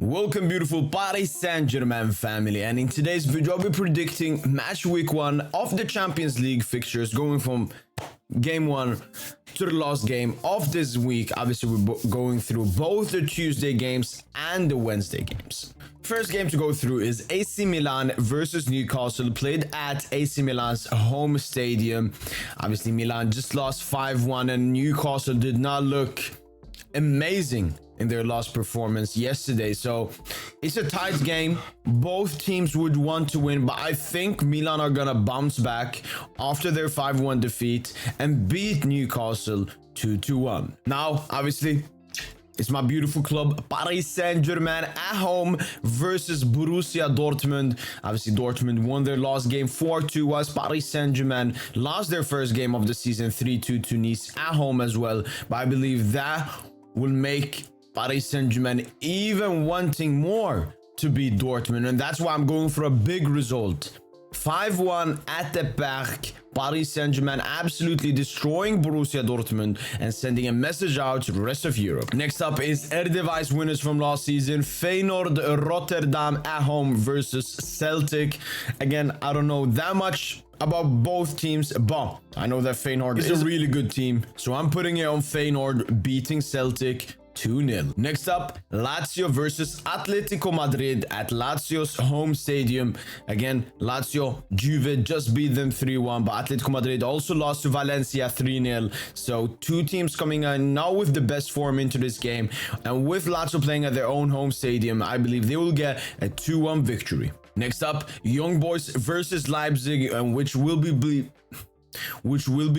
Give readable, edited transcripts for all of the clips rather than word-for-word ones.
Welcome beautiful Paris Saint-Germain family, and in today's video I'll be predicting match week 1 of the Champions League fixtures, going from game 1 to the last game of this week. Obviously we're going through both the Tuesday games and the Wednesday games. First game to go through is AC Milan versus Newcastle, played at AC Milan's home stadium. Obviously Milan just lost 5-1 and Newcastle did not look amazing in their last performance yesterday, so it's a tight game. Both teams would want to win, but I think Milan are gonna bounce back after their 5-1 defeat and beat Newcastle 2-1. Now obviously it's my beautiful club Paris Saint-Germain at home versus Borussia Dortmund. Obviously Dortmund won their last game 4-2, whilst Paris Saint-Germain lost their first game of the season 3-2 to Nice at home as well. But I believe that will make Paris Saint-Germain even wanting more to beat Dortmund, and that's why I'm going for a big result. 5-1 at the Parc. Paris Saint-Germain absolutely destroying Borussia Dortmund and sending a message out to the rest of Europe. Next up is Eredivisie winners from last season, Feyenoord Rotterdam at home versus Celtic. Again, I don't know that much about both teams, but I know that Feyenoord is a really good team, so I'm putting it on Feyenoord beating Celtic 2-0. Next up, Lazio versus Atletico Madrid at Lazio's home stadium. Again, Lazio, Juve just beat them 3-1, but Atletico Madrid also lost to Valencia 3-0. So two teams coming in now with the best form into this game, and with Lazio playing at their own home stadium, I believe they will get a 2-1 victory. Next up, Young Boys versus Leipzig, which will be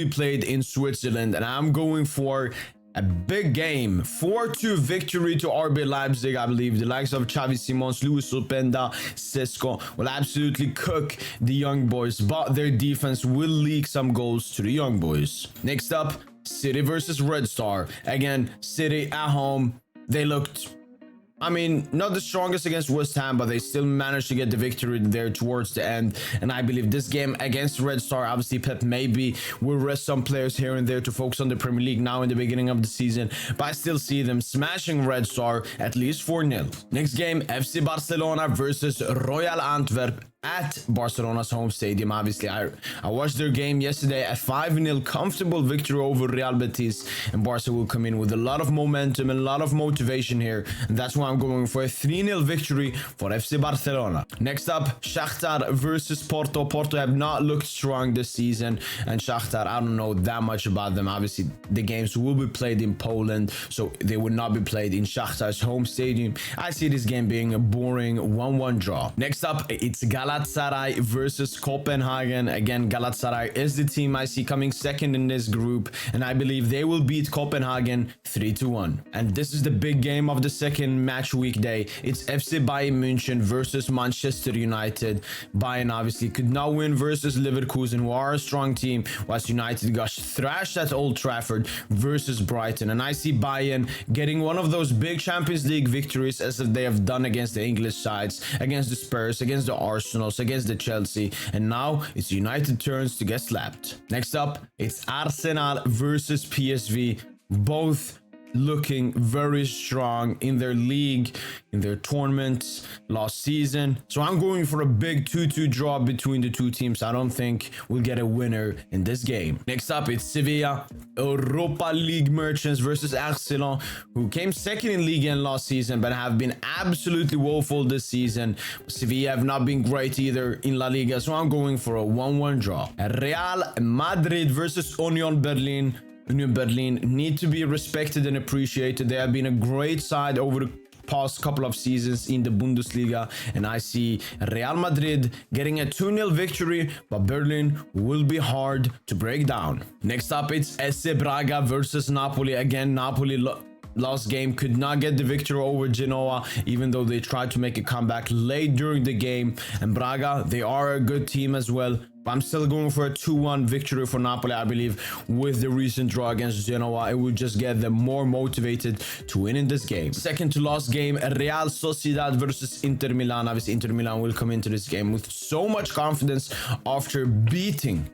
played in Switzerland, and I'm going for a big game, 4-2 victory to RB Leipzig. I believe the likes of Xavi Simons, Luis Openda, Sesko will absolutely cook the Young Boys, but their defense will leak some goals to the Young Boys. Next up, City versus Red Star. Again, City at home. They looked, I mean, not the strongest against West Ham, but they still managed to get the victory there towards the end. And I believe this game against Red Star, obviously Pep maybe will rest some players here and there to focus on the Premier League now in the beginning of the season, but I still see them smashing Red Star at least 4-0. Next game, FC Barcelona versus Royal Antwerp at Barcelona's home stadium. Obviously I watched their game yesterday, a 5-0 comfortable victory over Real Betis, and Barca will come in with a lot of momentum and a lot of motivation here, and that's why I'm going for a 3-0 victory for FC Barcelona. Next up, Shakhtar versus Porto. Porto have not looked strong this season, and Shakhtar, I don't know that much about them. Obviously the games will be played in Poland, so they will not be played in Shakhtar's home stadium. I see this game being a boring 1-1 draw. Next up, it's Galatasaray versus Copenhagen. Again, Galatasaray is the team I see coming second in this group, and I believe they will beat Copenhagen 3-1. And this is the big game of the second match weekday. It's FC Bayern Munich versus Manchester United. Bayern obviously could not win versus Leverkusen, who are a strong team, whilst United got thrashed at Old Trafford versus Brighton. And I see Bayern getting one of those big Champions League victories as they have done against the English sides, against the Spurs, against the Arsenal, against the Chelsea, and now it's United turns to get slapped. Next up, it's Arsenal versus PSV. Both looking very strong in their league, in their tournaments last season. So I'm going for a big 2-2 draw between the two teams. I don't think we'll get a winner in this game. Next up, it's Sevilla Europa League merchants versus Arsenal, who came second in Ligue 1 last season but have been absolutely woeful this season. Sevilla have not been great either in La Liga, so I'm going for a 1-1 draw. Real Madrid versus Union Berlin. Union Berlin need to be respected and appreciated. They have been a great side over the past couple of seasons in the Bundesliga, and I see Real Madrid getting a 2-0 victory, but Berlin will be hard to break down. Next up, it's SC Braga versus Napoli. Again, Napoli last game could not get the victory over Genoa, even though they tried to make a comeback late during the game. And Braga, they are a good team as well, but I'm still going for a 2-1 victory for Napoli. I believe with the recent draw against Genoa, it would just get them more motivated to win in this game. Second to last game, Real Sociedad versus Inter Milan. Obviously Inter Milan will come into this game with so much confidence after beating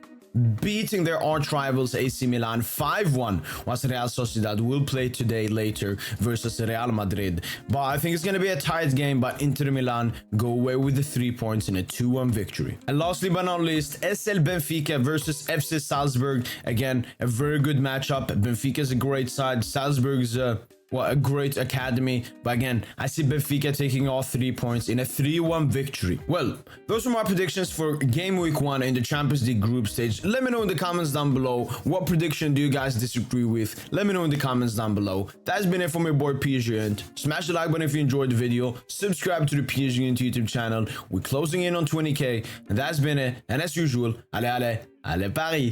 beating their arch rivals AC Milan 5-1, whilst Real Sociedad will play today later versus Real Madrid. But I think it's going to be a tight game, but Inter Milan go away with the 3 points in a 2-1 victory. And lastly but not least, SL Benfica versus FC Salzburg. Again, a very good matchup. Benfica is a great side. Salzburg's a great academy. But again, I see Benfica taking all 3 points in a 3-1 victory. Well, those are my predictions for game week 1 in the Champions League group stage. Let me know in the comments down below. What prediction do you guys disagree with? Let me know in the comments down below. That's been it from your boy PSGINT. Smash the like button if you enjoyed the video. Subscribe to the PSGINT YouTube channel. We're closing in on 20k. And that's been it. And as usual, allez Paris!